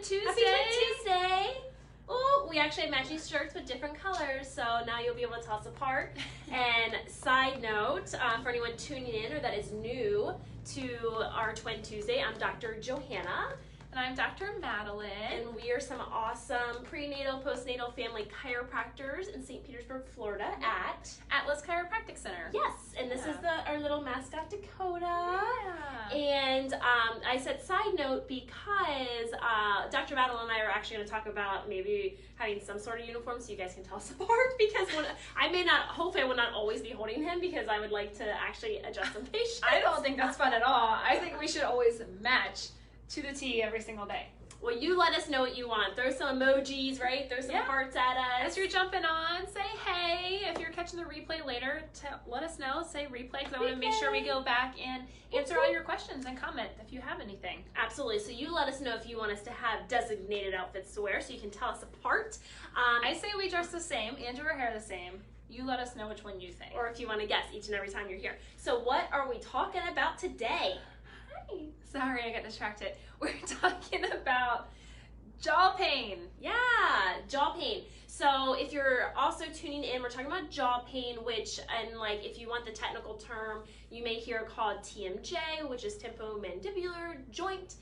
Tuesday. Happy Twin Tuesday. Oh, we actually have matching shirts with different colors, so now you'll be able to tell us apart. And side note, for anyone tuning in or that is new to our Twin Tuesday, I'm Dr. Johanna. And I'm Dr. Madeline. And we are some awesome prenatal, postnatal family chiropractors in St. Petersburg, Florida at Atlas Chiropractic Center. Yes, and this is our little mascot, Dakota. Yeah. And I said side note because Dr. Madeline and I are actually going to talk about maybe having some sort of uniform so you guys can tell us apart, because hopefully I will not always be holding him, because I would like to actually adjust some patients. I don't think that's fun at all. I think we should always match to the T every single day. Well, you let us know what you want. Throw some emojis, right? Throw some hearts at us. As you're jumping on, say hey. If you're catching the replay later, let us know. Say replay, because I want to make sure we go back and answer all your questions and comment if you have anything. Absolutely. So you let us know if you want us to have designated outfits to wear so you can tell us apart. I say we dress the same and do our hair the same. You let us know which one you think. Or if you want to guess each and every time you're here. So what are we talking about today? Sorry, I got distracted. We're talking about jaw pain. Yeah, jaw pain. So if you're also tuning in, we're talking about jaw pain, which, and like if you want the technical term, you may hear called TMJ, which is temporomandibular joint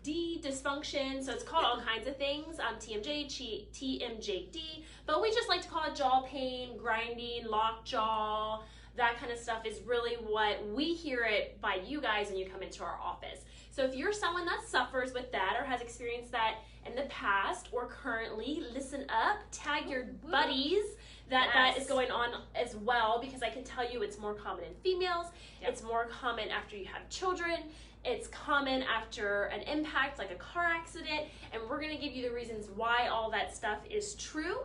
dysfunction. So it's called all kinds of things, TMJ, TMJD, but we just like to call it jaw pain, grinding, locked jaw. That kind of stuff is really what we hear it by you guys when you come into our office. So if you're someone that suffers with that or has experienced that in the past or currently, listen up, tag your buddies that is going on as well, because I can tell you it's more common in females. Yep. It's more common after you have children. It's common after an impact like a car accident, and we're going to give you the reasons why all that stuff is true,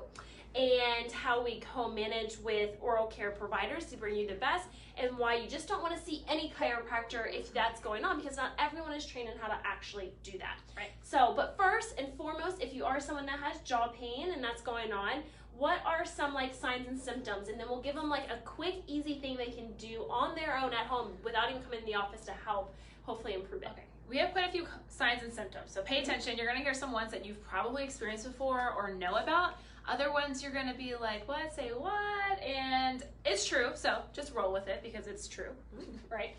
and how we co-manage with oral care providers to bring you the best, and why you just don't want to see any chiropractor if that's going on, because not everyone is trained on how to actually do that. Right. So, but first and foremost, if you are someone that has jaw pain and that's going on, what are some like signs and symptoms? And then we'll give them like a quick, easy thing they can do on their own at home without even coming in the office to help hopefully improve it. Okay. We have quite a few signs and symptoms, so pay attention. You're going to hear some ones that you've probably experienced before or know about. Other ones you're going to be like, what? Say what? And it's true, so just roll with it because it's true, right?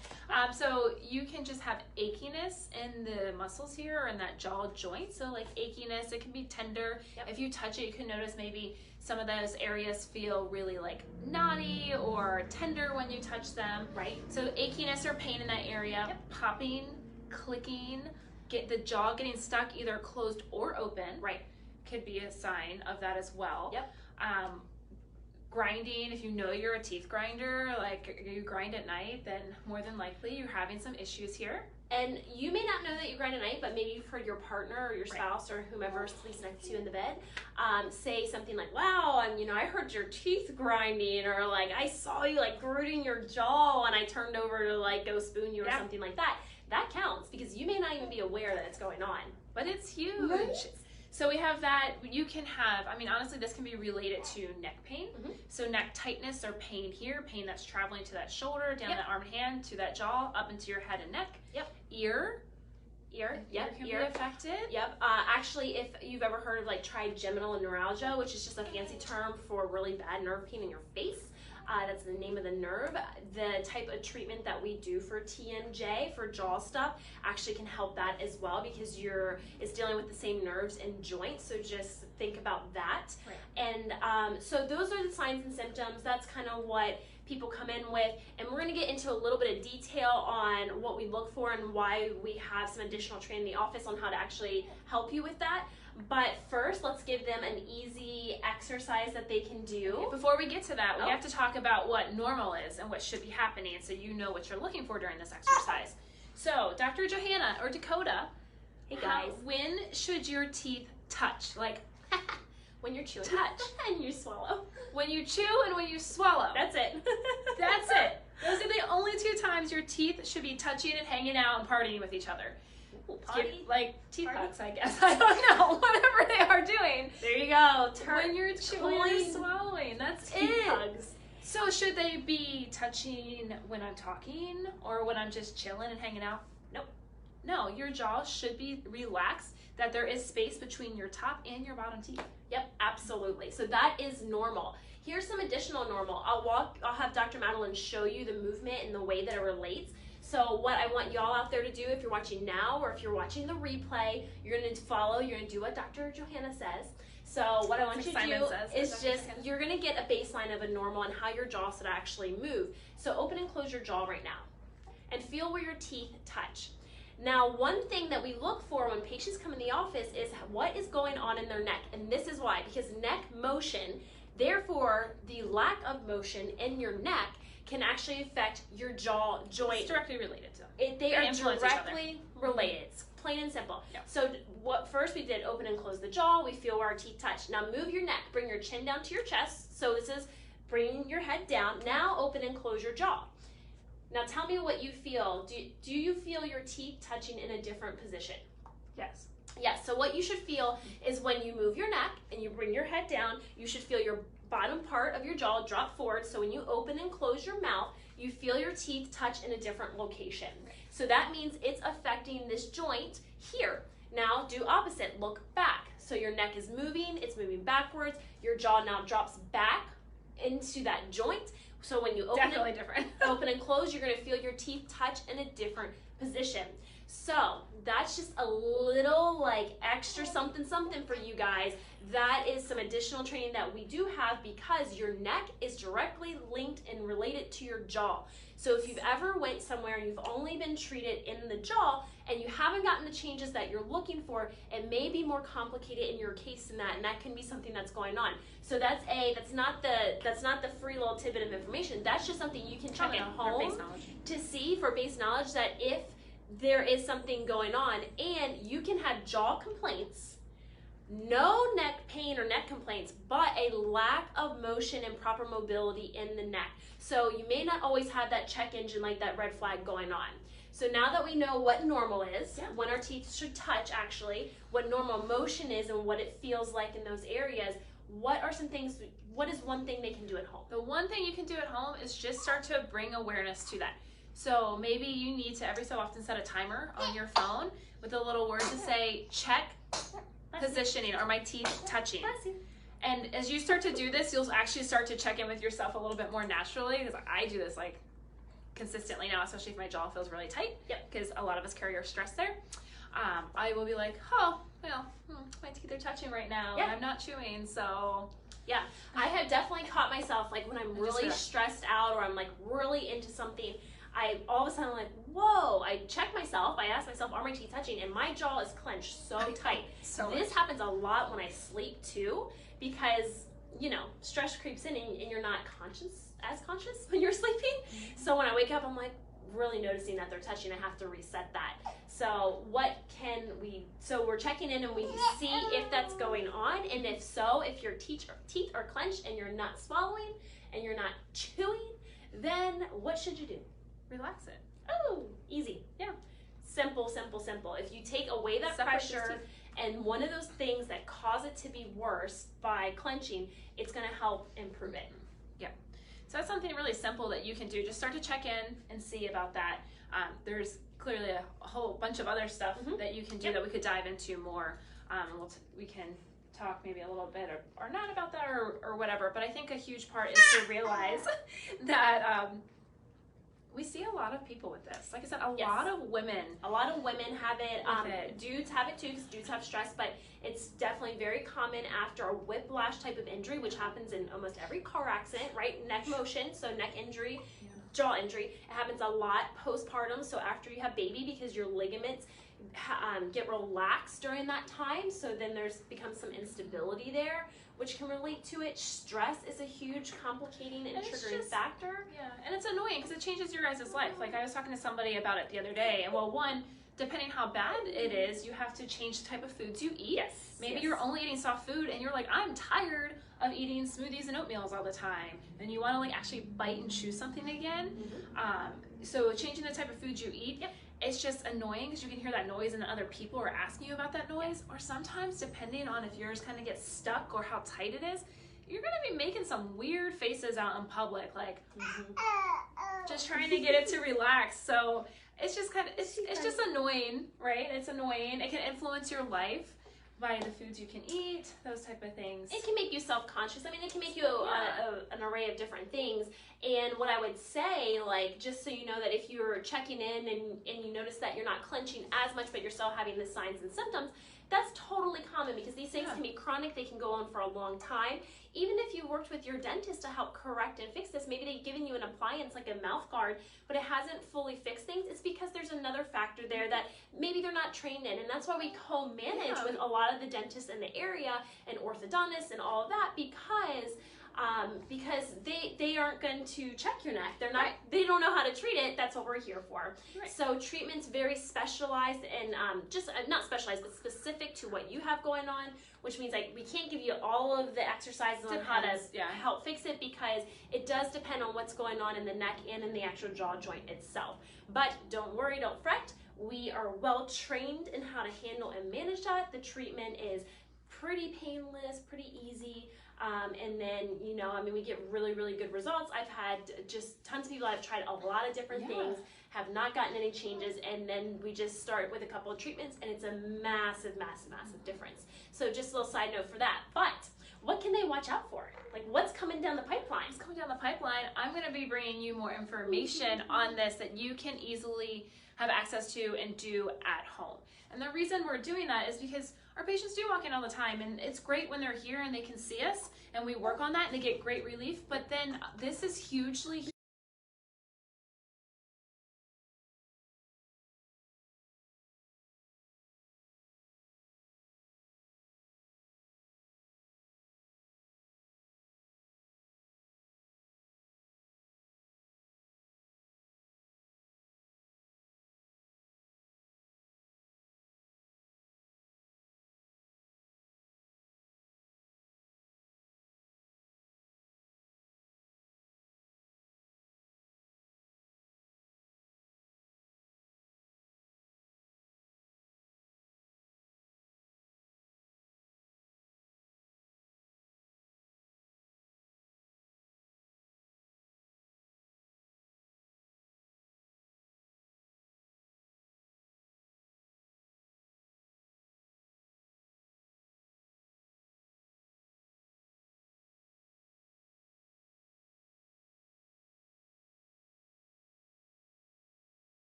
So you can just have achiness in the muscles here or in that jaw joint. So like achiness, it can be tender. Yep. If you touch it, you can notice maybe some of those areas feel really like knotty or tender when you touch them. Right. So achiness or pain in that area, popping, clicking, get the jaw getting stuck either closed or open. Right. Could be a sign of that as well. Yep. Grinding, if you know you're a teeth grinder, like you grind at night, then more than likely you're having some issues here. And you may not know that you grind at night, but maybe you've heard your partner or your spouse or whomever sleeps next to you in the bed say something like, wow, I heard your teeth grinding, or like I saw you like gritting your jaw and I turned over to like go spoon you or something like that. That counts, because you may not even be aware that it's going on. But it's huge. Right? So we have that. You can have, honestly, this can be related to neck pain. Mm-hmm. So neck tightness or pain here, pain that's traveling to that shoulder, down the arm and hand, to that jaw, up into your head and neck. Yep. Ear can be affected. Yep. Actually, if you've ever heard of like trigeminal neuralgia, which is just a fancy term for really bad nerve pain in your face, that's the name of the nerve. The type of treatment that we do for TMJ, for jaw stuff, actually can help that as well, because it's dealing with the same nerves and joints. So just think about that. Right. And so those are the signs and symptoms. That's kind of what people come in with, and we're going to get into a little bit of detail on what we look for and why we have some additional training in the office on how to actually help you with that. But first, let's give them an easy exercise that they can do. Before we get to that, we have to talk about what normal is and what should be happening, so you know what you're looking for during this exercise. So, Dr. Johanna or Dakota, hey guys, when should your teeth touch? Like, when you're chewing, touch, and you swallow. When you chew and when you swallow. That's it. That's it. Those are the only two times your teeth should be touching and hanging out and partying with each other. Potty? Like teeth hugs, I guess. I don't know. Whatever they are doing. There you go. When you're chewing and swallowing, that's teeth it. Hugs. So should they be touching when I'm talking or when I'm just chilling and hanging out? Nope. No, your jaw should be relaxed, that there is space between your top and your bottom teeth. Yep, absolutely. So that is normal. Here's some additional normal. I'll have Dr. Madeline show you the movement and the way that it relates. So what I want y'all out there to do, if you're watching now or if you're watching the replay, you're going to follow, you're going to do what Dr. Johanna says. So what I want you to do is just, you're going to get a baseline of a normal and how your jaw should actually move. So open and close your jaw right now and feel where your teeth touch. Now, one thing that we look for when patients come in the office is what is going on in their neck. And this is why, because neck motion, therefore the lack of motion in your neck can actually affect your jaw joint. It's directly related to They are directly related. It's plain and simple. Yeah. So what first we did, open and close the jaw. We feel where our teeth touch. Now move your neck. Bring your chin down to your chest. So this is bringing your head down. Now open and close your jaw. Now tell me what you feel. Do you feel your teeth touching in a different position? Yes. Yes. So what you should feel is when you move your neck and you bring your head down, you should feel your bottom part of your jaw drop forward. So when you open and close your mouth, you feel your teeth touch in a different location. So that means it's affecting this joint here. Now do opposite, look back. So your neck is moving, it's moving backwards. Your jaw now drops back into that joint. So when you open open and close, you're gonna feel your teeth touch in a different position. So that's just a little like extra something for you guys. That is some additional training that we do have because your neck is directly linked and related to your jaw. So if you've ever went somewhere and you've only been treated in the jaw and you haven't gotten the changes that you're looking for, it may be more complicated in your case than that, and that can be something that's going on. So that's not the free little tidbit of information. That's just something you can check at home to see for base knowledge that if there is something going on, and you can have jaw complaints, no neck pain or neck complaints, but a lack of motion and proper mobility in the neck. So you may not always have that check engine, like that red flag going on. So now that we know what normal is, when our teeth should touch actually, what normal motion is and what it feels like in those areas, what are some things, what is one thing they can do at home? The one thing you can do at home is just start to bring awareness to that. So maybe you need to every so often set a timer on your phone with a little word to say, check positioning, or my teeth touching. And as you start to do this, you'll actually start to check in with yourself a little bit more naturally, because I do this like consistently now, especially if my jaw feels really tight, because a lot of us carry our stress there. I will be like, oh, well, my teeth are touching right now, and I'm not chewing, so... Yeah, I have definitely caught myself, like when I'm really stressed out or I'm like really into something, I all of a sudden I'm like, whoa, I check myself, I ask myself, are my teeth touching? And my jaw is clenched so tight. This happens a lot when I sleep too, because, you know, stress creeps in and you're not as conscious when you're sleeping. So when I wake up, I'm like really noticing that they're touching. I have to reset that. So so we're checking in and we see if that's going on, and if so, if your teeth are clenched and you're not swallowing and you're not chewing, then what should you do? Relax it. Oh, easy. Yeah. Simple, simple, simple. If you take away that pressure and one of those things that cause it to be worse by clenching, it's going to help improve it. Yeah. So that's something really simple that you can do. Just start to check in and see about that. There's clearly a whole bunch of other stuff that you can do that we could dive into more. We can talk maybe a little bit or not about that or whatever. But I think a huge part is to realize that we see a lot of people with this. Like I said, a lot of women have it. Dudes have it too, because dudes have stress, but it's definitely very common after a whiplash type of injury, which happens in almost every car accident, right? Neck motion, so neck injury, jaw injury. It happens a lot postpartum, so after you have baby, because your ligaments get relaxed during that time, so then becomes some instability there, which can relate to it. Stress is a huge complicating and triggering factor. Yeah, and it's annoying because it changes your guys' life. Like I was talking to somebody about it the other day, and well, one, depending how bad it is, you have to change the type of foods you eat. Maybe you're only eating soft food and you're like, I'm tired of eating smoothies and oatmeals all the time. Then you want to like actually bite and chew something again. So changing the type of food you eat, it's just annoying because you can hear that noise and other people are asking you about that noise. Or sometimes, depending on if yours kind of gets stuck or how tight it is, you're going to be making some weird faces out in public, like just trying to get it to relax. So it's just kind of, it's just annoying, right? It's annoying. It can influence your life by the foods you can eat, those type of things. It can make you self-conscious. I mean, it can make you an array of different things. And what I would say, like, just so you know that if you're checking in and you notice that you're not clenching as much, but you're still having the signs and symptoms, that's totally common because these things can be chronic. They can go on for a long time. Even if you worked with your dentist to help correct and fix this, maybe they've given you an appliance like a mouth guard, but it hasn't fully fixed things, it's because there's another factor there that maybe they're not trained in. And that's why we co-manage with a lot of the dentists in the area and orthodontists and all of that, because they aren't going to check your neck. They're not. They don't know how to treat it. That's what we're here for. Right. So treatment's very specialized and just not specialized, but specific to what you have going on. Which means like we can't give you all of the exercises on how to help fix it because it does depend on what's going on in the neck and in the actual jaw joint itself. But don't worry, don't fret. We are well trained in how to handle and manage that. The treatment is pretty painless, pretty easy. And then, you know, I mean, we get really, really good results. I've had just tons of people that have tried a lot of different things, have not gotten any changes, and then we just start with a couple of treatments, and it's a massive, massive, massive difference. So just a little side note for that. But what can they watch out for? Like, what's coming down the pipeline? What's coming down the pipeline? I'm going to be bringing you more information on this that you can easily have access to and do at home. And the reason we're doing that is because our patients do walk in all the time, and it's great when they're here and they can see us and we work on that and they get great relief. But then this is hugely